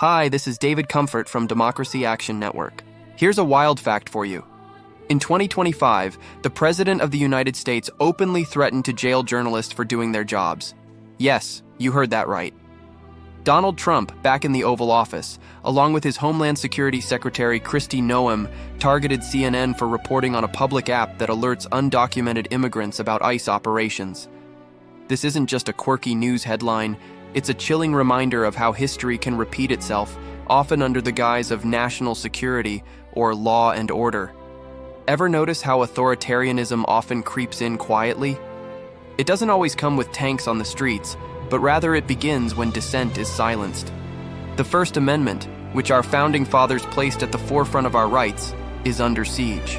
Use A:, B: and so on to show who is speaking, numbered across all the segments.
A: Hi, this is David Comfort from Democracy Action Network. Here's a wild fact for you. In 2025, the President of the United States openly threatened to jail journalists for doing their jobs. Yes, you heard that right. Donald Trump, back in the Oval Office, along with his Homeland Security Secretary Kristi Noem, targeted CNN for reporting on a public app that alerts undocumented immigrants about ICE operations. This isn't just a quirky news headline, it's a chilling reminder of how history can repeat itself, often under the guise of national security or law and order. Ever notice how authoritarianism often creeps in quietly? It doesn't always come with tanks on the streets, but rather it begins when dissent is silenced. The First Amendment, which our founding fathers placed at the forefront of our rights, is under siege.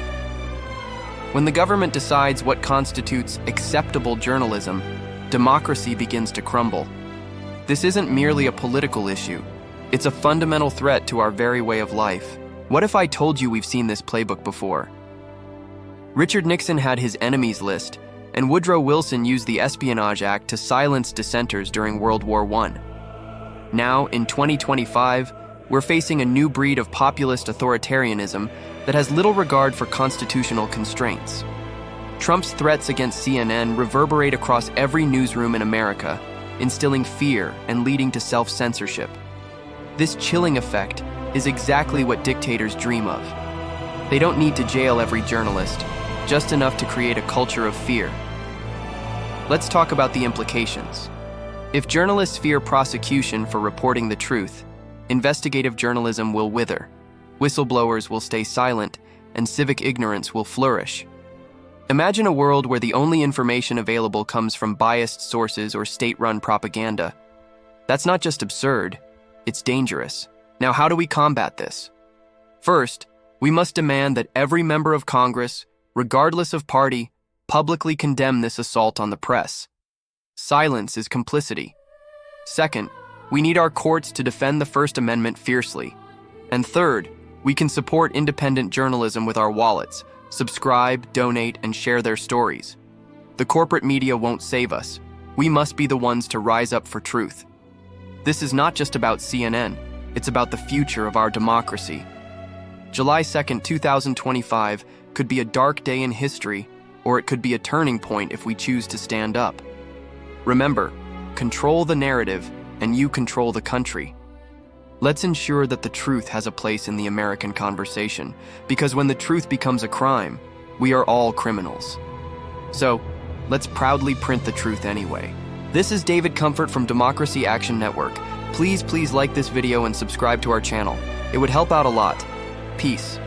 A: When the government decides what constitutes acceptable journalism, democracy begins to crumble. This isn't merely a political issue. It's a fundamental threat to our very way of life. What if I told you we've seen this playbook before? Richard Nixon had his enemies list, and Woodrow Wilson used the Espionage Act to silence dissenters during World War I. Now, in 2025, we're facing a new breed of populist authoritarianism that has little regard for constitutional constraints. Trump's threats against CNN reverberate across every newsroom in America, instilling fear and leading to self-censorship. This chilling effect is exactly what dictators dream of. They don't need to jail every journalist, just enough to create a culture of fear. Let's talk about the implications. If journalists fear prosecution for reporting the truth, investigative journalism will wither, whistleblowers will stay silent, and civic ignorance will flourish. Imagine a world where the only information available comes from biased sources or state-run propaganda. That's not just absurd, it's dangerous. Now, how do we combat this? First, we must demand that every member of Congress, regardless of party, publicly condemn this assault on the press. Silence is complicity. Second, we need our courts to defend the First Amendment fiercely. And third, we can support independent journalism with our wallets. Subscribe, donate, and share their stories. The corporate media won't save us. We must be the ones to rise up for truth. This is not just about CNN, it's about the future of our democracy. July 2nd, 2025 could be a dark day in history, or it could be a turning point if we choose to stand up. Remember, control the narrative, and you control the country. Let's ensure that the truth has a place in the American conversation, because when the truth becomes a crime, we are all criminals. So, let's proudly print the truth anyway. This is David Comfort from Democracy Action Network. Please like this video and subscribe to our channel. It would help out a lot. Peace.